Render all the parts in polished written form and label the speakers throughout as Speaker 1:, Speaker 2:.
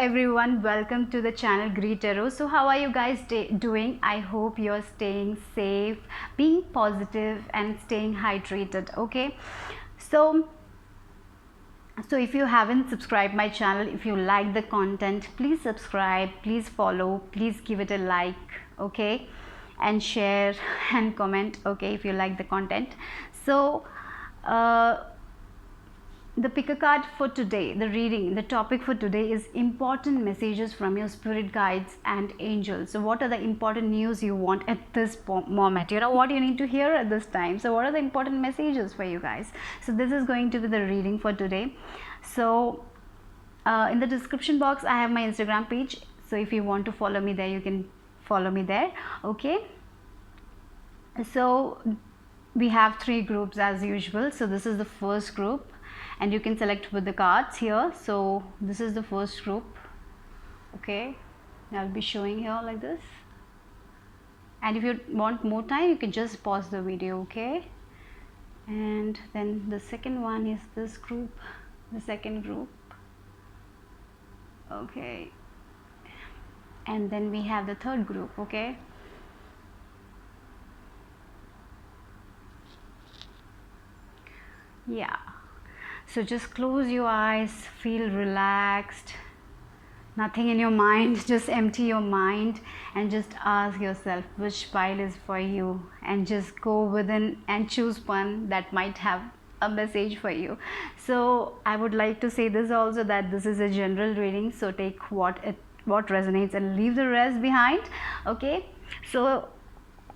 Speaker 1: everyone, welcome to the channel Greetero. So how are you guys doing? I hope you're staying safe, being positive and staying hydrated. Okay, so if you haven't subscribed my channel, if you like the content, please subscribe, please follow, please give it a like, okay, and share and comment, okay, if you like the content. So the pick a card for today, the reading, the topic for today is important messages from your spirit guides and angels. So what are the important news you want at this moment? You know what you need to hear at this time. So what are the important messages for you guys? So this is going to be the reading for today. So in the description box I have my Instagram page, so if you want to follow me there, you can follow me there. Okay, so we have 3 groups as usual. So this is the first group and you can select with the cards here. So this is the first group. Okay, I'll be showing here like this, and if you want more time you can just pause the video. Okay, and then the second one is this group, the second group. Okay, and then we have the third group. Okay, yeah, so just close your eyes, feel relaxed, nothing in your mind, just empty your mind and just ask yourself which pile is for you, and just go within and choose one that might have a message for you. So I would like to say this also, that this is a general reading, so take what resonates and leave the rest behind. Okay, so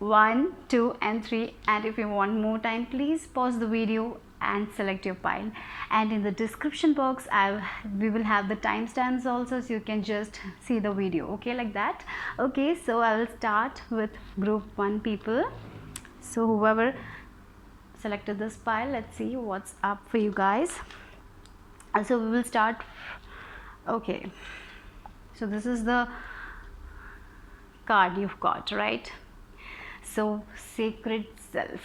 Speaker 1: 1, 2 and 3, and if you want more time, please pause the video and select your pile, and in the description box we will have the timestamps also, so you can just see the video. Okay, like that. Okay, so I will start with group 1 people. So whoever selected this pile, let's see what's up for you guys. So we will start. Okay, so this is the card you've got, right? So sacred self,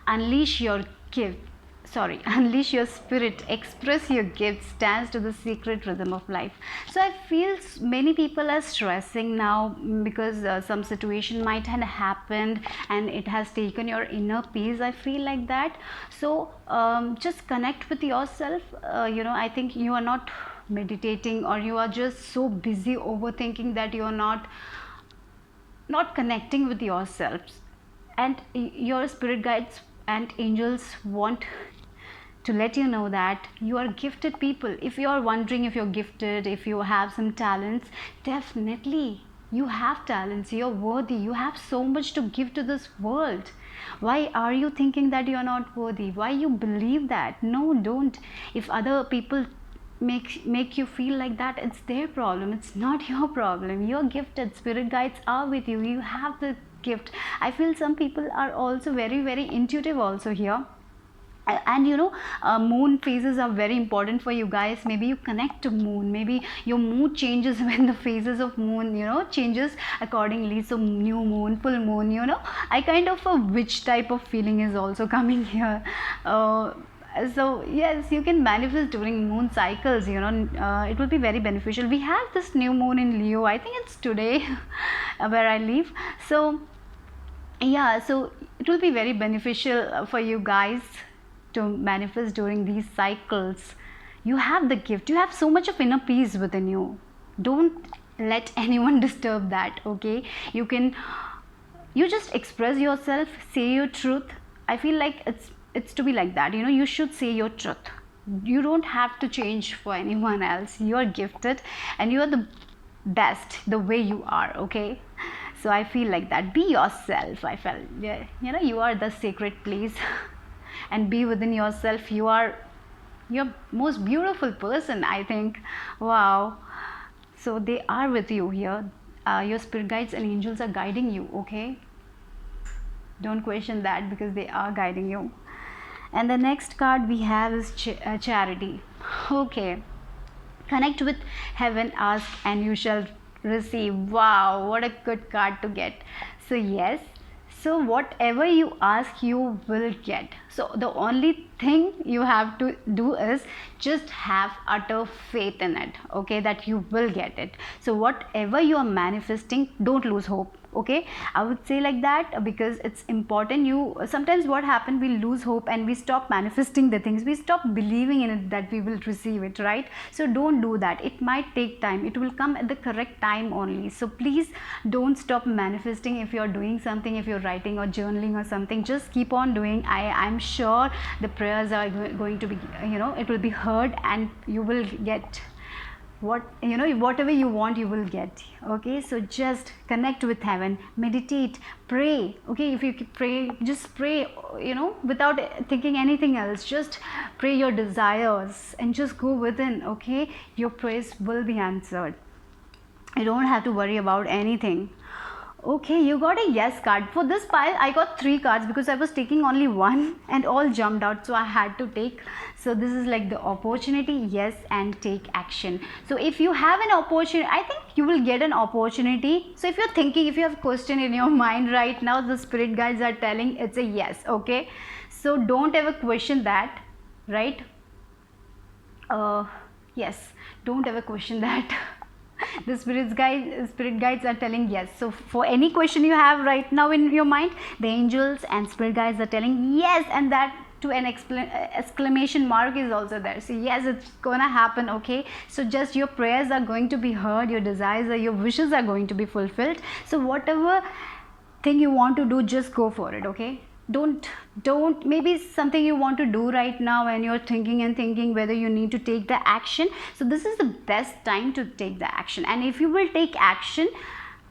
Speaker 1: unleash your gift, unleash your spirit, express your gifts, dance to the secret rhythm of life. So I feel many people are stressing now because some situation might have happened and it has taken your inner peace. I feel like that. So just connect with yourself. I think you are not meditating, or you are just so busy overthinking that you are not connecting with yourselves, and your spirit guides and angels want to let you know that you are gifted people. If you are wondering if you're gifted, if you have some talents, definitely you have talents, you're worthy, you have so much to give to this world. Why are you thinking that you're not worthy? Why you believe that? No, don't. If other people make you feel like that, it's their problem, it's not your problem. You're gifted, spirit guides are with you, you have the gift. I feel some people are also very, very intuitive also here. And moon phases are very important for you guys. Maybe you connect to moon, maybe your mood changes when the phases of moon changes accordingly. So new moon, full moon, I kind of a witch type of feeling is also coming here. So yes, you can manifest during moon cycles. It will be very beneficial. We have this new moon in Leo, I think it's today where I live. So yeah, so it will be very beneficial for you guys to manifest during these cycles. You have the gift, you have so much of inner peace within you. Don't let anyone disturb that. Okay, you just express yourself, say your truth. I feel like it's to be like that. You should say your truth. You don't have to change for anyone else. You are gifted and you are the best the way you are. Okay, so I feel like that. Be yourself. I felt, you are the sacred place and be within yourself. You are your most beautiful person, I think. Wow. So they are with you here. Your spirit guides and angels are guiding you. Okay, don't question that, because they are guiding you. And the next card we have is charity. Okay, connect with heaven, ask and you shall receive. Wow, what a good card to get. So yes, So whatever you ask, you will get. So the only thing you have to do is just have utter faith in it, okay, that you will get it. So whatever you are manifesting, don't lose hope, okay. I would say like that, because it's important. You sometimes what happens, we lose hope and we stop manifesting the things, we stop believing in it that we will receive it, right? So don't do that. It might take time, it will come at the correct time only. So please don't stop manifesting. If you're doing something, if you're writing or journaling or something, just keep on doing. I'm sure the prayers are going to be, it will be heard, and you will get whatever you want, you will get, okay. So just connect with heaven, meditate, pray, okay. If you pray, just pray, without thinking anything else. Just pray your desires and just go within, okay. Your prayers will be answered. You don't have to worry about anything. Okay, you got a yes card. For this pile, I got 3 cards because I was taking only one and all jumped out, so I had to take. So this is like the opportunity, yes, and take action. So if you have an opportunity, I think you will get an opportunity. So if you're thinking, if you have a question in your mind right now, the spirit guides are telling it's a yes, okay. So don't ever question that, right? Yes, don't ever question that. The spirit guides are telling yes. So for any question you have right now in your mind, the angels and spirit guides are telling yes, and that to an exclamation mark is also there. So yes, it's gonna happen, okay. So just your prayers are going to be heard, your desires or your wishes are going to be fulfilled. So whatever thing you want to do, just go for it, okay. Don't maybe something you want to do right now and you're thinking whether you need to take the action. So this is the best time to take the action, and if you will take action,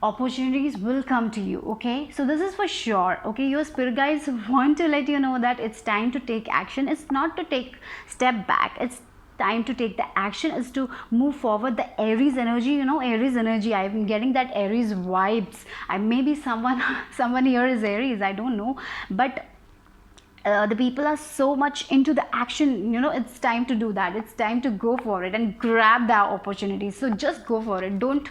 Speaker 1: opportunities will come to you, okay. So this is for sure, okay. Your spirit guides want to let you know that it's time to take action. It's not to take step back, it's time to take the action, is to move forward. The Aries energy, Aries energy, I'm getting that Aries vibes. Maybe someone here is Aries, I don't know, but the people are so much into the action. It's time to do that. It's time to go for it and grab that opportunity. So just go for it. Don't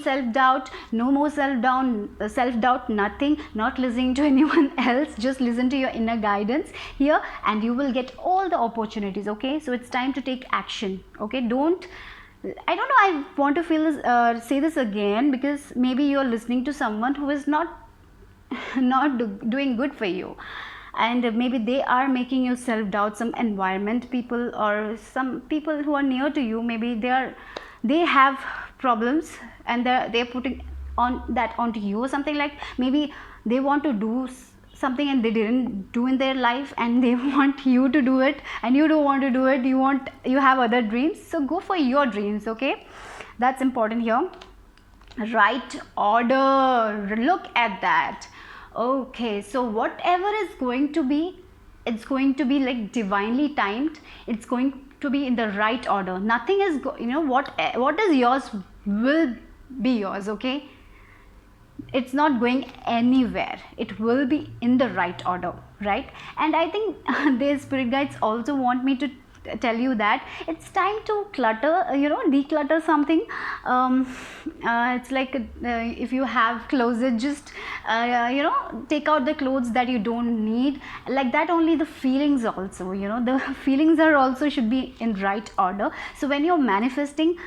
Speaker 1: self-doubt. No more self-doubt, nothing. Not listening to anyone else. Just listen to your inner guidance here, and you will get all the opportunities, okay. So it's time to take action, okay. I don't know, I want to feel this, say this again, because maybe you're listening to someone who is not doing good for you, and maybe they are making you self-doubt. Some environment people or some people who are near to you, maybe they have problems and they're putting onto you, or something like, maybe they want to do something and they didn't do in their life, and they want you to do it and you don't want to do it. You have other dreams, so go for your dreams, okay. That's important here. Right order, look at that. Okay, so whatever is going to be, it's going to be like divinely timed. It's going to be in the right order. Nothing is what is yours will be yours, okay. It's not going anywhere. It will be in the right order, right? And I think the spirit guides also want me to tell you that it's time to declutter something. It's like if you have closet, just take out the clothes that you don't need, like that. Only the feelings also, the feelings are also should be in right order. So when you're manifesting,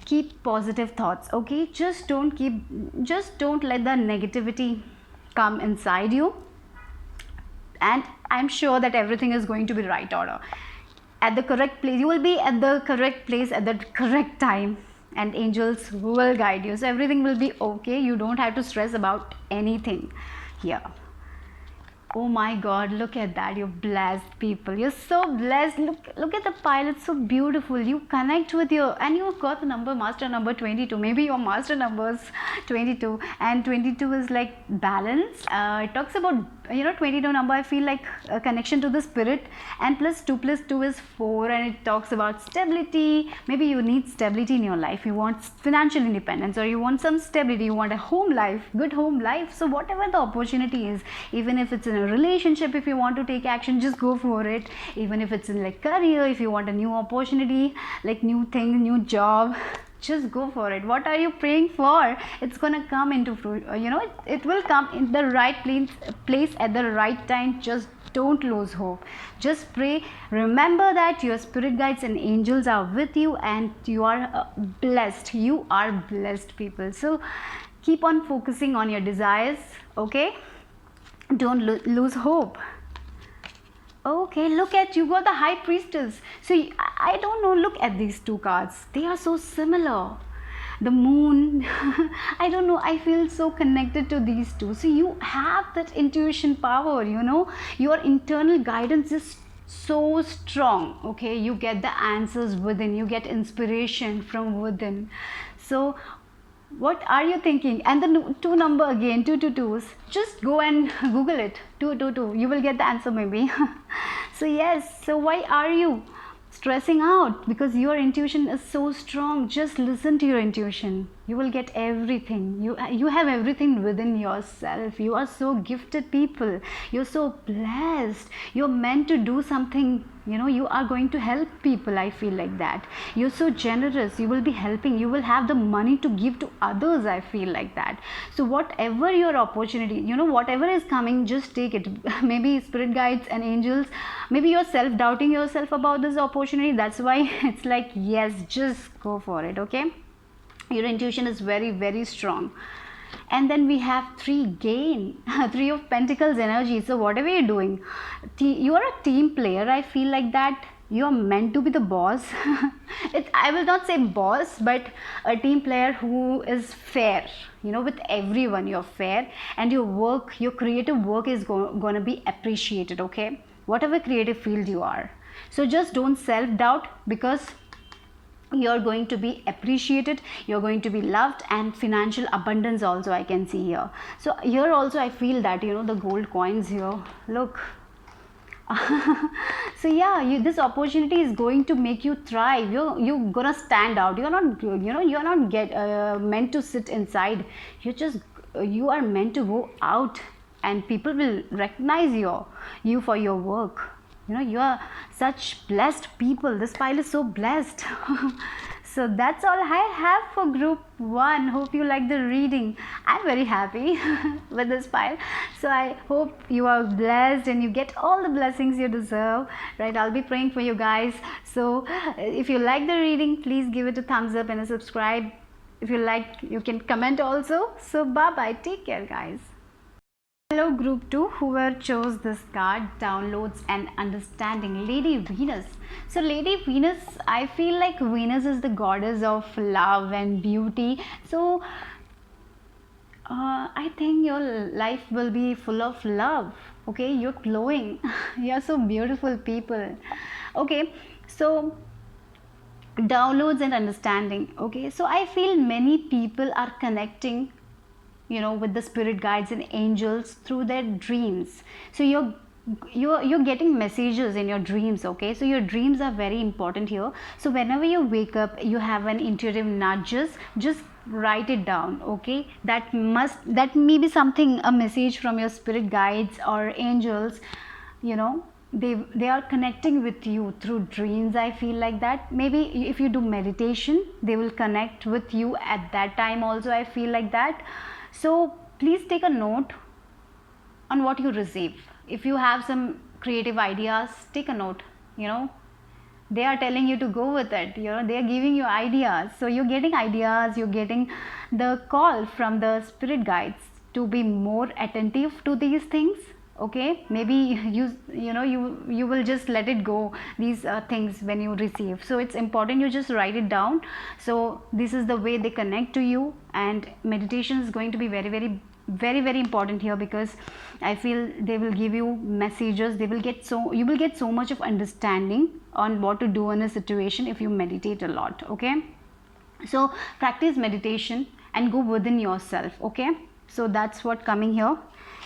Speaker 1: keep positive thoughts, okay. Just don't let the negativity come inside you, and I'm sure that everything is going to be right order. At the correct place, you will be at the correct place at the correct time, and angels will guide you. So everything will be okay. You don't have to stress about anything here. Oh my God, look at that. You're blessed, people. You're so blessed. Look at the pile. It's so beautiful. You connect with and you've got the number, master number 22. Maybe your master number is 22, and 22 is like balance. It talks about, 22 number, I feel like a connection to the spirit, and plus 2 is 4, and it talks about stability. Maybe you need stability in your life. You want financial independence, or you want some stability. You want a home life, good home life. So whatever the opportunity is, even if it's in a relationship, if you want to take action, just go for it. Even if it's in like career, if you want a new opportunity, like new thing, new job, Just go for it. What are you praying for? It's gonna come into fruit. It will come in the right place at the right time. Just don't lose hope. Just pray. Remember that your spirit guides and angels are with you, and you are blessed. You are blessed, people. So keep on focusing on your desires. Okay, don't lose hope. Okay, look at, you got the High Priestess. So I don't know, look at these two cards. They are so similar. The Moon, I don't know, I feel so connected to these two. So you have that intuition power, your internal guidance is so strong. Okay, you get the answers within, you get inspiration from within. So what are you thinking? And the two number again, 222s. Just go and Google it. 222. You will get the answer maybe. So yes. So why are you stressing out? Because your intuition is so strong. Just listen to your intuition. You will get everything. You have everything within yourself. You are so gifted, people. You're so blessed. You're meant to do something. You are going to help people. I feel like that. You're so generous. You will be helping. You will have the money to give to others. I feel like that. So whatever your opportunity, whatever is coming, just take it. Maybe spirit guides and angels, maybe you're self-doubting yourself about this opportunity. That's why it's like, yes, just go for it. Okay, your intuition is very, very strong. And then we have 3 gain, 3 of Pentacles energy. So whatever you're doing, you are a team player. I feel like that. You're meant to be the boss. I will not say boss, but a team player who is fair. With everyone you're fair, and your work, your creative work is going to be appreciated. Okay, whatever creative field you are. So just don't self-doubt, because you're going to be appreciated, you're going to be loved, and financial abundance also I can see here. So here also I feel that, the gold coins here, look. So yeah, this opportunity is going to make you thrive. You're gonna stand out. You're not meant to sit inside. You are meant to go out, and people will recognize you for your work. You are such blessed people. This pile is so blessed. So that's all I have for group 1. Hope you like the reading. I'm very happy with this pile. So I hope you are blessed and you get all the blessings you deserve. Right? I'll be praying for you guys. So if you like the reading, please give it a thumbs up and a subscribe. If you like, you can comment also. So bye-bye. Take care, guys. Hello group 2, whoever chose this card, downloads and understanding, Lady Venus. So Lady Venus, I feel like Venus is the goddess of love and beauty. So I think your life will be full of love. Okay, you're glowing. You're so beautiful, people. Okay, so downloads and understanding. Okay, so I feel many people are connecting with the spirit guides and angels through their dreams. So you're getting messages in your dreams. Okay, so your dreams are very important here. So whenever you wake up, you have an intuitive nudges, just write it down. Okay, that may be something, a message from your spirit guides or angels. They are connecting with you through dreams. I feel like that. Maybe if you do meditation, they will connect with you at that time also. I feel like that. So please take a note on what you receive. If you have some creative ideas, take a note. They are telling you to go with it. They are giving you ideas. So you're getting ideas, you're getting the call from the spirit guides to be more attentive to these things. Okay, maybe you will just let it go, these things when you receive. So it's important you just write it down. So this is the way they connect to you, and meditation is going to be very, very, very, very important here, because I feel they will give you messages. You will get so much of understanding on what to do in a situation if you meditate a lot. Okay, so practice meditation and go within yourself. Okay, so that's what coming here.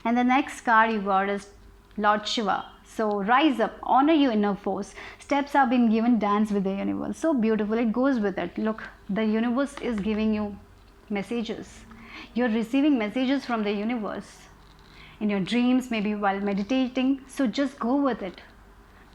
Speaker 1: And the next card you got is Lord Shiva. So rise up, honor your inner force. Steps have been given, dance with the universe. So beautiful, it goes with it. Look, the universe is giving you messages. You're receiving messages from the universe in your dreams, maybe while meditating. So just go with it.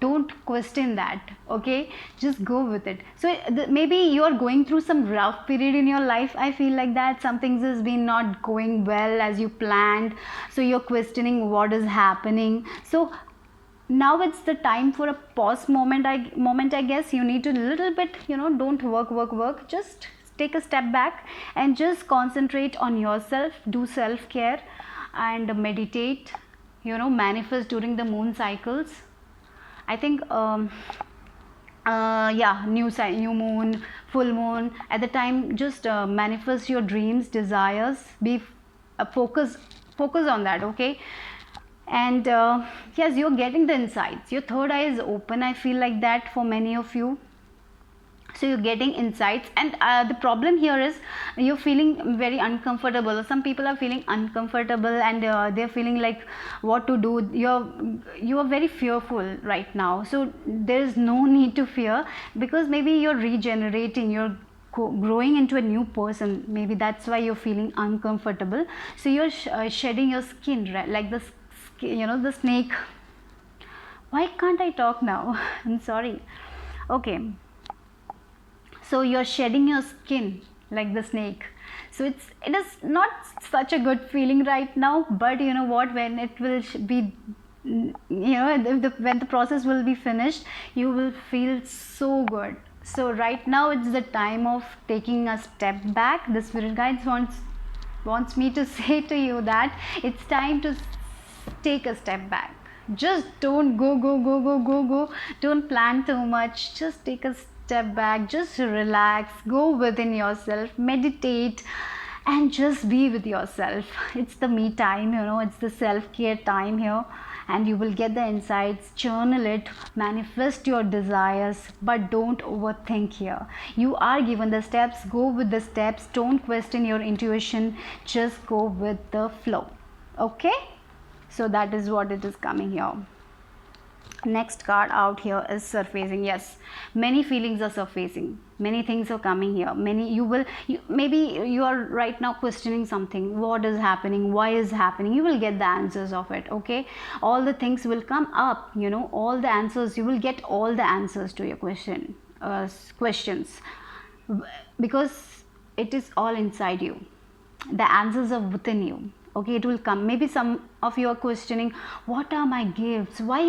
Speaker 1: Don't question that, okay? Just go with it. So maybe you are going through some rough period in your life. I feel like that some things has been not going well as you planned, so you're questioning what is happening. So now it's the time for a pause moment. I guess you need to little bit, don't work, just take a step back and just concentrate on yourself. Do self care and meditate, manifest during the moon cycles. I think yeah, new moon, full moon, at the time, just manifest your dreams, desires, be focus on that, okay? And yes, you're getting the insights, your third eye is open, I feel like that for many of you. So you're getting insights, and the problem here is you're feeling very uncomfortable. Some people are feeling uncomfortable, and they're feeling like what to do. You are very fearful right now, so there is no need to fear, because maybe you're regenerating, you're growing into a new person. Maybe that's why you're feeling uncomfortable. So you're shedding your skin, right? Like the snake. Why can't I talk now? I'm sorry. Okay, so you're shedding your skin like the snake. So it is not such a good feeling right now, but you know what, when it will be, when the process will be finished, you will feel so good. So right now it's the time of taking a step back. The spirit guides wants me to say to you that it's time to take a step back. Just don't go. Don't plan too much. Just take a step back, just relax, go within yourself, meditate, and just be with yourself. It's the me time, it's the self-care time here, and you will get the insights. Journal it, manifest your desires, but don't overthink here. You are given the steps, go with the steps. Don't question your intuition, just go with the flow. Okay, so that is what it is coming here. Next card out here is surfacing. Yes, many feelings are surfacing, many things are coming here. Maybe you are right now questioning something, what is happening, why is happening. You will get the answers of it, okay? All the things will come up, all the answers. You will get all the answers to your questions, because it is all inside you. The answers are within you, okay? It will come. Maybe some of you are questioning, what are my gifts, why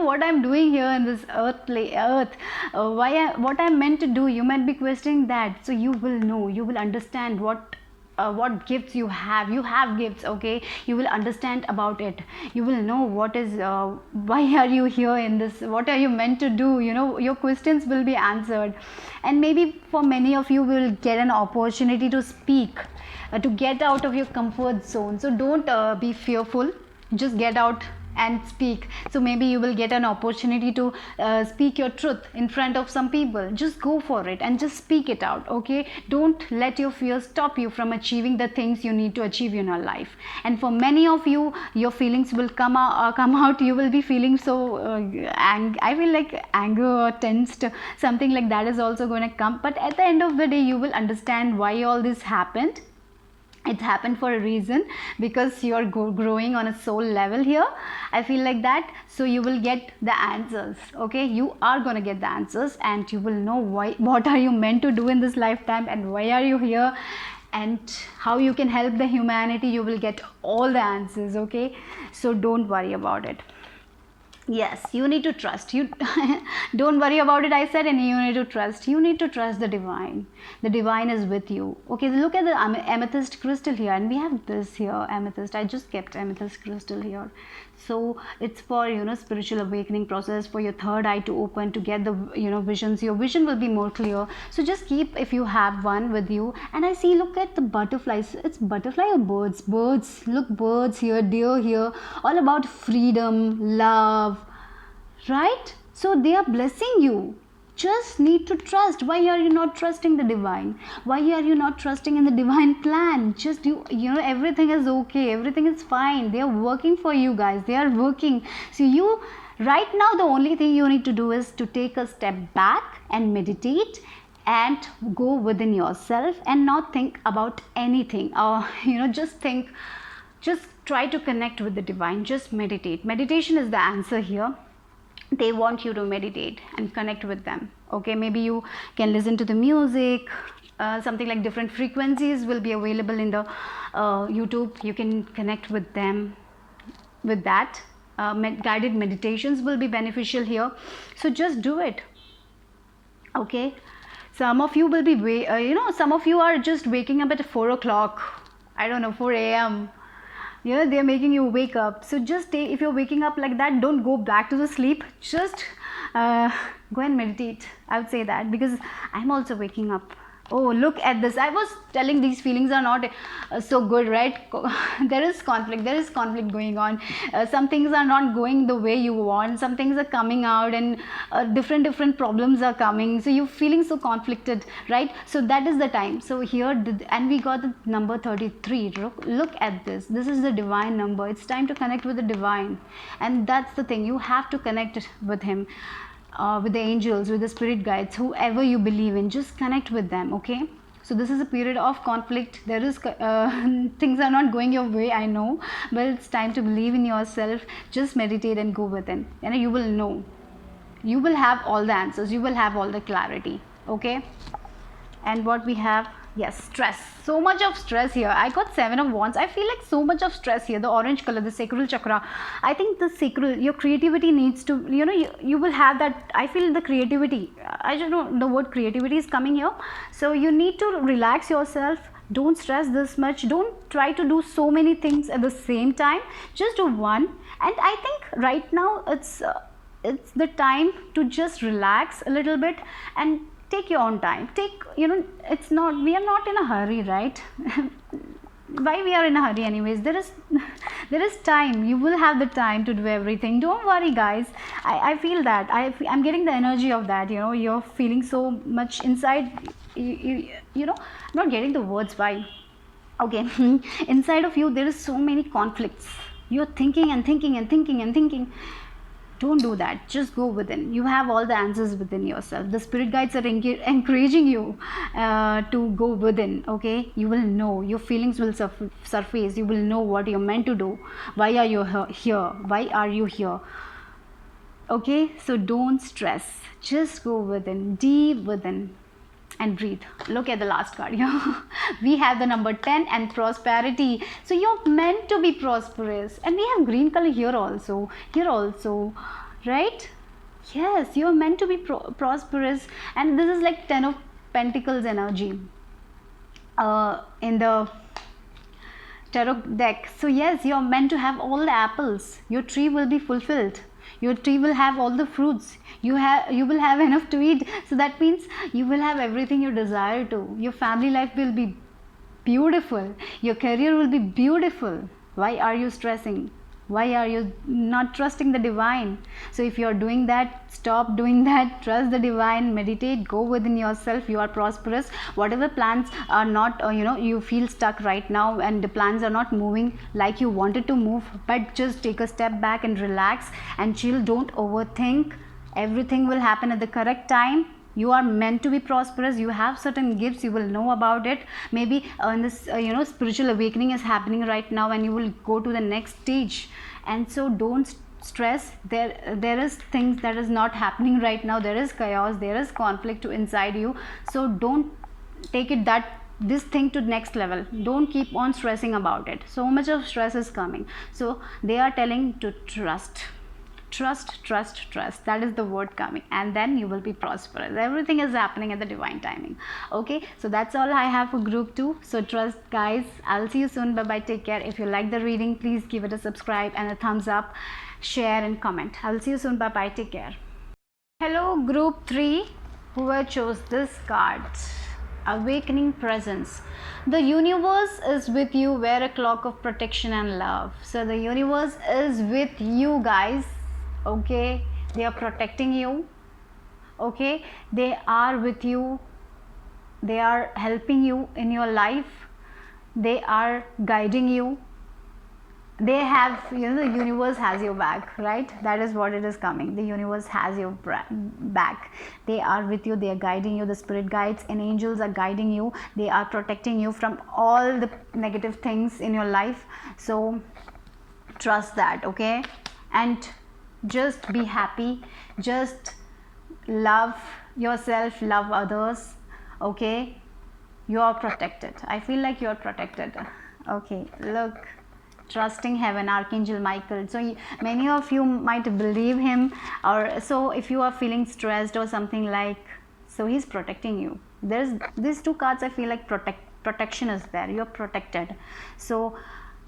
Speaker 1: what I'm doing here in this earth, what I'm meant to do. You might be questioning that. So you will know, you will understand what gifts you have gifts, okay? You will understand about it. You will know what is why are you here in this, what are you meant to do. Your questions will be answered. And maybe for many of you will get an opportunity to speak, to get out of your comfort zone. So don't be fearful, just get out and speak. So maybe you will get an opportunity to speak your truth in front of some people. Just go for it and just speak it out, okay? Don't let your fear stop you from achieving the things you need to achieve in your life. And for many of you, your feelings will come out. You will be feeling so I feel like anger or tensed, something like that is also going to come. But at the end of the day, you will understand why all this happened. It happened for a reason, because you are growing on a soul level here. I feel like that. So you will get the answers, okay? You are going to get the answers, and you will know what are you meant to do in this lifetime, and why are you here, and how you can help the humanity. You will get all the answers, okay? So don't worry about it. Yes, you need to trust. You don't worry about it, I said, and you need to trust. You need to trust the divine. The divine is with you. Okay, look at the amethyst crystal here, and we have this here, amethyst. I just kept amethyst crystal here. So it's for spiritual awakening process, for your third eye to open, to get the visions. Your vision will be more clear. So just keep, if you have one with you. And I see, look at the butterflies. It's butterfly or birds? Look, birds here, deer here, all about freedom, love, right? So they are blessing you. Just need to trust. Why are you not trusting the divine? Why are you not trusting in the divine plan? Just everything is okay, everything is fine. They are working for you guys. They are working. So you right now, the only thing you need to do is to take a step back and meditate, and go within yourself, and not think about anything, or just try to connect with the divine. Just meditate. Meditation is the answer here. they want you to meditate and connect with them. Okay, maybe you can listen to the music, something like different frequencies will be available in the YouTube. You can connect with them with that. Guided meditations will be beneficial here, so just do it. Okay, some of you will be some of you are just waking up at 4 o'clock, I don't know, 4 a.m. They're making you wake up. So just if you're waking up like that, don't go back to the sleep, just go and meditate. I would say that, because I'm also waking up. Oh, look at this. I was telling these feelings are not so good, right? There is conflict going on. Some things are not going the way you want, some things are coming out, and different problems are coming, so you're feeling so conflicted, right? So that is the time. So here, and we got the number 33. Look at this. This is the divine number. It's time to connect with the divine, and that's the thing. You have to connect with him, with the angels, with the spirit guides, whoever you believe in. Just connect with them. Okay, so this is a period of conflict. There is things are not going your way, I know, but it's time to believe in yourself. Just meditate and go within, and you will know. You will have all the answers, you will have all the clarity. Okay, and what we have, yes, stress. So much of stress here. I got 7 of wands. I feel like so much of stress here. The orange color, the sacral chakra. I think the sacral, your creativity needs to, you will have that. I feel the creativity, I don't know, the word creativity is coming here. So you need to relax yourself. Don't stress this much. Don't try to do so many things at the same time. Just do one. And I think right now it's the time to just relax a little bit and take your own time. It's not, we are not in a hurry, right? Why we are in a hurry anyways? There is time. You will have the time to do everything. Don't worry, guys. I feel that. I'm getting the energy of that. You're feeling so much inside. I'm not getting the words. Why? Okay. Inside of you, there is so many conflicts. You're thinking and thinking and thinking and thinking. Don't do that. Just go within. You have all the answers within yourself. The spirit guides are encouraging you to go within. Okay, you will know. Your feelings will surface. You will know what you're meant to do. Why are you here? Why are you here? Okay, so don't stress. Just go within, deep within, and breathe. Look at the last card here. We have the number 10 and prosperity. So you're meant to be prosperous, and we have green color here also, right? Yes, you're meant to be prosperous, and this is like 10 of Pentacles energy in the tarot deck. So yes, you're meant to have all the apples. Your tree will be fulfilled. Your tree will have all the fruits. You will have enough to eat. So that means you will have everything you desire to. Your family life will be beautiful. Your career will be beautiful. Why are you stressing? Why are you not trusting the divine? So if you're doing that, stop doing that. Trust the divine, meditate, go within yourself. You are prosperous. Whatever plans are not, you feel stuck right now, and the plans are not moving like you wanted to move, but just take a step back and relax and chill. Don't overthink. Everything will happen at the correct time. You are meant to be prosperous. You have certain gifts. You will know about it. Maybe in this spiritual awakening is happening right now, and you will go to the next stage. And so don't stress. There is things that is not happening right now. There is chaos, there is conflict inside you. So don't take this thing to next level. Don't keep on stressing about it. So much of stress is coming. So they are telling to trust. Trust. That is the word coming, and then you will be prosperous. Everything is happening at the divine timing. Okay, so that's all I have for group 2. So trust, guys. I'll see you soon. Bye bye. Take care. If you like the reading, please give it a subscribe and a thumbs up, share and comment. I'll see you soon. Bye bye. Take care. Hello, group 3, whoever chose this card. Awakening presence. The universe is with you. Wear a clock of protection and love. So the universe is with you, guys. Okay, they are protecting you. Okay, they are with you. They are helping you in your life. They are guiding you. They have, the universe has your back, right? That is what it is coming. The universe has your back. They are with you. They are guiding you. The spirit guides and angels are guiding you. They are protecting you from all the negative things in your life. So trust that. Okay, and Just be happy, just love yourself, love others. Okay, you are protected. I feel like you are protected. Okay, look, trusting heaven, Archangel Michael. So many of you might believe him, or so if you are feeling stressed or something like, so he's protecting you. There's these two cards, I feel like protection is there, you're protected. So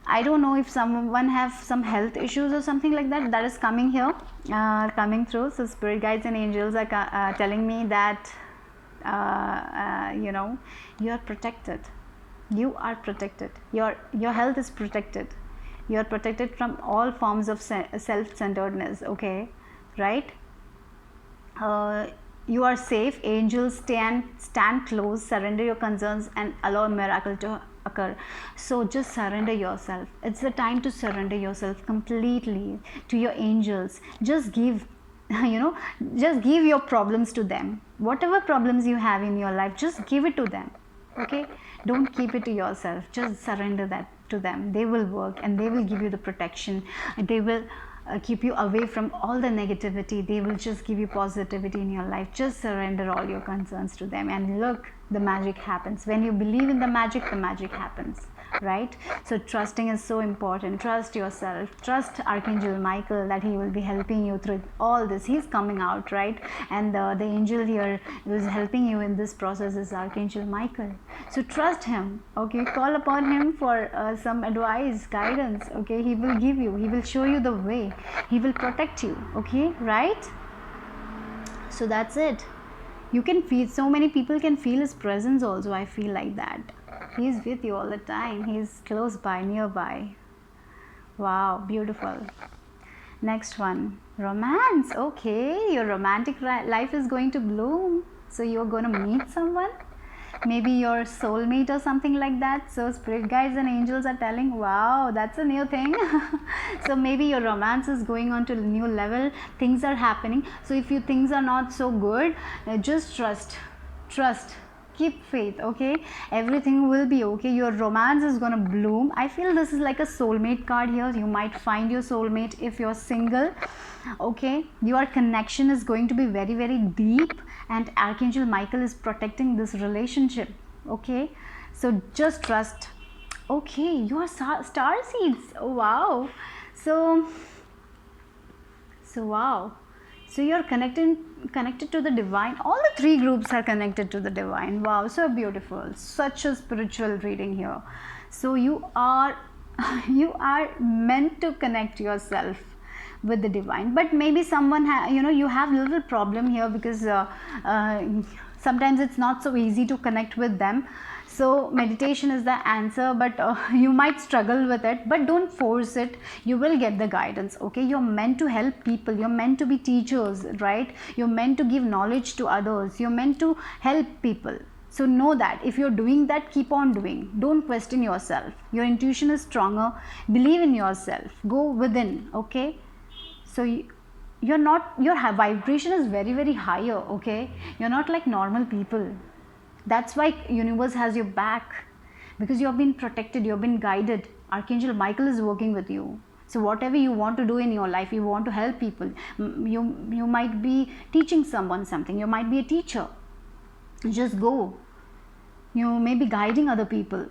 Speaker 1: I don't know if someone have some health issues or something like that, that is coming here, coming through. So spirit guides and angels are telling me that you know, you are protected, you are protected, your health is protected, you are protected from all forms of self-centeredness. Okay, right? You are safe. Angels stand close. Surrender your concerns and allow a miracle to occur. So just surrender yourself. It's the time to surrender yourself completely to your angels. Just give you know, just give your problems to them. Whatever problems you have in your life, just give it to them. Okay, don't keep it to yourself, just surrender that to them. They will work and they will give you the protection. They will keep you away from all the negativity. They will just give you positivity in your life. Just surrender all your concerns to them, and look, the magic happens. When you believe in the magic happens, right? So trusting is so important. Trust yourself, trust Archangel Michael, that he will be helping you through all this. He's coming out, right? And the angel here who is helping you in this process is Archangel Michael. So trust him. Okay, call upon him for some advice, guidance. Okay, he will give you, he will show you the way, he will protect you. Okay, right? So that's it. You can feel, so many people can feel his presence also. I feel like that he's with you all the time. He's close by, nearby. Wow, beautiful. Next one, romance. Okay, your romantic life is going to bloom. So you're going to meet someone, maybe your soulmate or something like that. So spirit guides and angels are telling, wow, that's a new thing. So maybe your romance is going on to a new level. Things are happening. So if you things are not so good, just trust, keep faith. Okay, everything will be okay. Your romance is gonna bloom. I feel this is like a soulmate card here. You might find your soulmate if you're single. Okay, your connection is going to be very, very deep, and Archangel Michael is protecting this relationship. Okay, so just trust. Okay, you are star seeds. Oh, wow. So wow, so you're connected to the divine. All the three groups are connected to the divine. Wow, so beautiful. Such a spiritual reading here. So you are you are meant to connect yourself with the divine. But maybe someone you know, you have a little problem here, because sometimes it's not so easy to connect with them. So meditation is the answer, but you might struggle with it, but don't force it. You will get the guidance. Okay, you're meant to help people, you're meant to be teachers, right? You're meant to give knowledge to others, you're meant to help people. So know that if you're doing that, keep on doing. Don't question yourself. Your intuition is stronger. Believe in yourself, go within. Okay, so you're not, your vibration is very, very higher. Okay, you're not like normal people. That's why universe has your back, because you have been protected, you have been guided. Archangel Michael is working with you. So whatever you want to do in your life, you want to help people. You might be teaching someone something, you might be a teacher, just go. You may be guiding other people,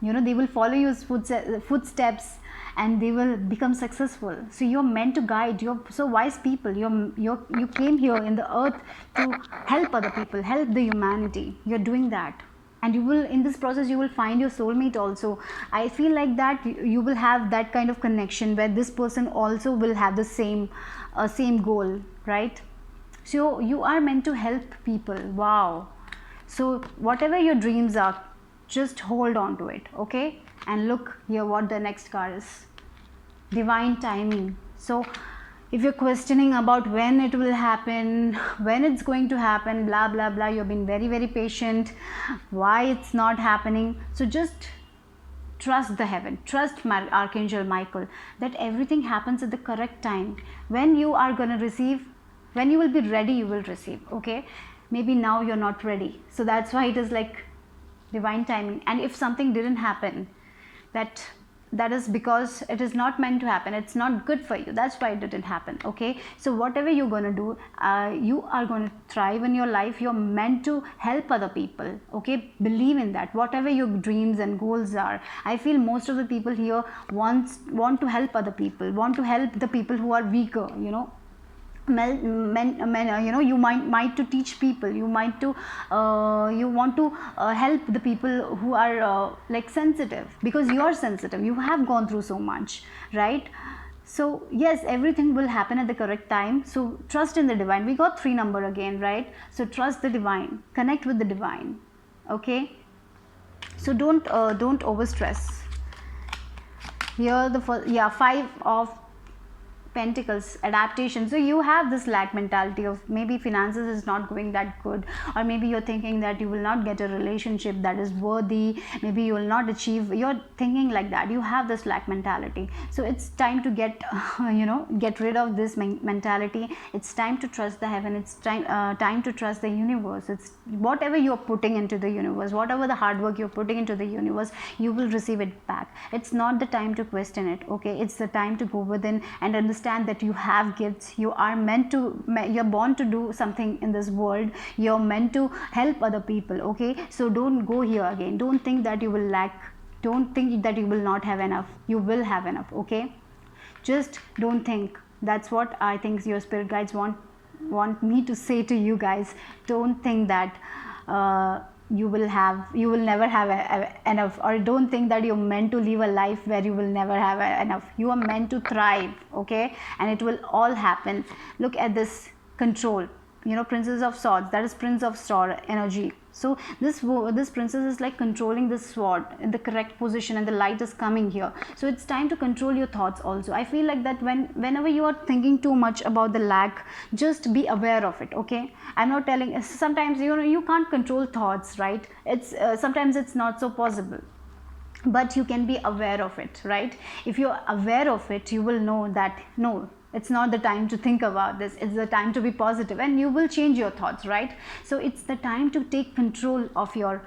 Speaker 1: you know, they will follow your footsteps and they will become successful. So you're meant to guide. You're so wise people. You came here in the earth to help other people, help the humanity. You're doing that, and you will, in this process, you will find your soulmate also. I feel like that you will have that kind of connection where this person also will have the same goal, right? So you are meant to help people. Wow. So whatever your dreams are, just hold on to it. Okay, and look here what the next card is. Divine timing. So if you're questioning about when it will happen, when it's going to happen, blah blah blah, you've been very, very patient, why it's not happening, so just trust the heaven, trust Archangel Michael, that everything happens at the correct time. When you are going to receive, when you will be ready, you will receive. Okay, maybe now you're not ready, so that's why it is like divine timing. And if something didn't happen, that that is because it is not meant to happen. It's not good for you. That's why it didn't happen. Okay, so whatever you're going to do, you are going to thrive in your life. You're meant to help other people. Okay, believe in that. Whatever your dreams and goals are, I feel most of the people here want to help other people, want to help the people who are weaker, you know. You know, you might to teach people, you might to you want to help the people who are like sensitive, because you are sensitive, you have gone through so much, right? So yes, everything will happen at the correct time. So trust in the divine. We got 3 number again, right? So trust the divine, connect with the divine. Okay, so don't over stress. Here the first, yeah, 5 of Pentacles, adaptation. So you have this lack mentality of maybe finances is not going that good, or maybe you're thinking that you will not get a relationship that is worthy, maybe you will not achieve, you're thinking like that, you have this lack mentality. So it's time to get you know, get rid of this mentality. It's time to trust the heaven. It's time to trust the universe. It's whatever you're putting into the universe, whatever the hard work you're putting into the universe, you will receive it back. It's not the time to question it. Okay, it's the time to go within and understand that you have gifts. You are meant to, you're born to do something in this world. You're meant to help other people. Okay, so don't go here again. Don't think that you will lack. Don't think that you will not have enough. You will have enough. Okay, just don't think. That's what I think your spirit guides want me to say to you guys. Don't think that you will never have enough, or don't think that you're meant to live a life where you will never have enough. You are meant to thrive. Okay, and it will all happen. Look at this control, you know, Princess of Swords, that is Prince of Sword energy. So this princess is like controlling this sword in the correct position, and the light is coming here. So it's time to control your thoughts also. I feel like that whenever you are thinking too much about the lack, just be aware of it. Okay, I'm not telling, sometimes you know you can't control thoughts, right? It's sometimes it's not so possible, but you can be aware of it, right? If you're aware of it, you will know that no, it's not the time to think about this, it's the time to be positive, and you will change your thoughts, right? So it's the time to take control of your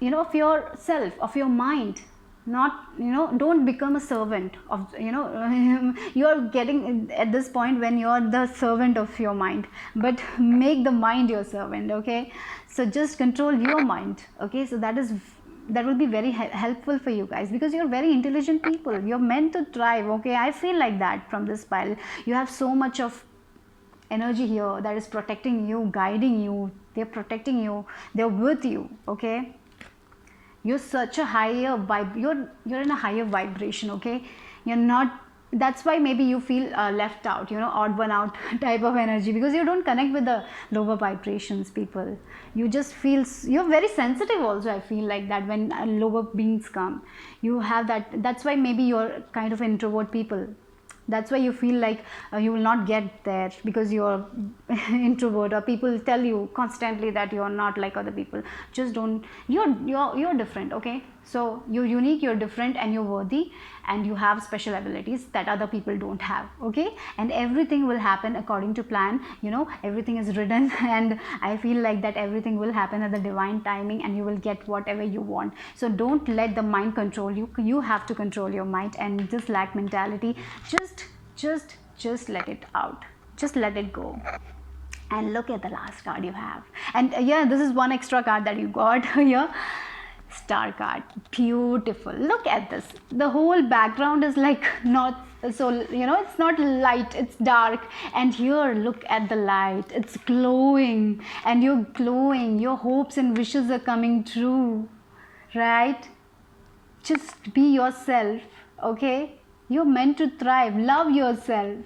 Speaker 1: you know, of yourself, of your mind. Not, you know, don't become a servant of, you know, you're getting at this point when you're the servant of your mind, but make the mind your servant. Okay, so just control your mind. Okay, so that will be very helpful for you guys, because you're very intelligent people. You're meant to thrive. Okay, I feel like that from this pile. You have so much of energy here that is protecting you, guiding you. They're protecting you, they're with you. Okay, you're such a higher vibe, you're in a higher vibration. Okay, you're not, that's why maybe you feel left out, you know, odd one out type of energy, because you don't connect with the lower vibrations people. You just feel, you're very sensitive also. I feel like that when lower beings come, you have that. That's why maybe you're kind of introvert people. That's why you feel like you will not get there, because you're introvert, or people tell you constantly that you're not like other people. Just don't, you're different. Okay, so you're unique, you're different, and you're worthy, and you have special abilities that other people don't have. Okay, and everything will happen according to plan. You know, everything is written and I feel like that everything will happen at the divine timing, and you will get whatever you want. So don't let the mind control you. You have to control your mind, and this lack mentality, just let it out, just let it go. And look at the last card you have, and yeah, this is one extra card that you got here. Star card, beautiful. Look at this, the whole background is like not so, you know, it's not light, it's dark, and here look at the light, it's glowing, and you're glowing, your hopes and wishes are coming true, right? Just be yourself. Okay, you're meant to thrive. Love yourself.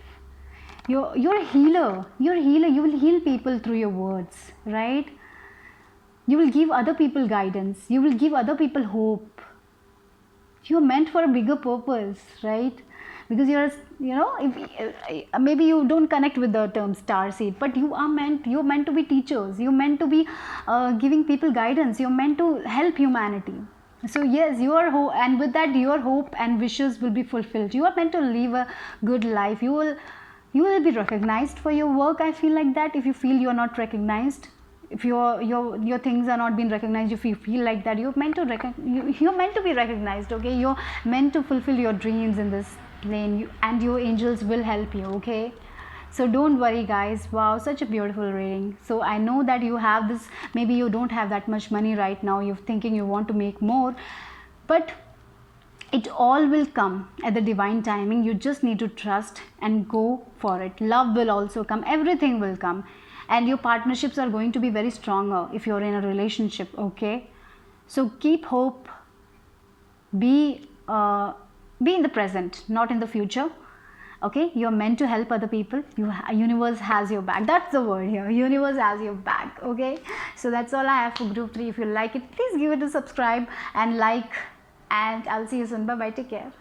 Speaker 1: You're a healer. You're a healer. You will heal people through your words, right? You will give other people guidance. You will give other people hope. You're meant for a bigger purpose, right? Because you're, you know, if, maybe you don't connect with the term star seed, but you're meant to be teachers. You're meant to be giving people guidance. You're meant to help humanity. So yes, your hope, and with that your hope and wishes will be fulfilled. You are meant to live a good life. You will be recognized for your work. I feel like that. If you feel you are not recognized, if your things are not being recognized, if you feel like that, you're meant to you're meant to be recognized. Okay, you're meant to fulfill your dreams in this lane, and your angels will help you. Okay, so don't worry guys. Wow, such a beautiful reading. So I know that you have this, maybe you don't have that much money right now, you're thinking you want to make more, but it all will come at the divine timing. You just need to trust and go for it. Love will also come, everything will come, and your partnerships are going to be very stronger if you're in a relationship. Okay, so keep hope, be in the present, not in the future. Okay, you're meant to help other people. Universe has your back. That's the word here, universe has your back. Okay, so that's all I have for group 3. If you like it, please give it a subscribe and like, and I'll see you soon. Bye bye, take care.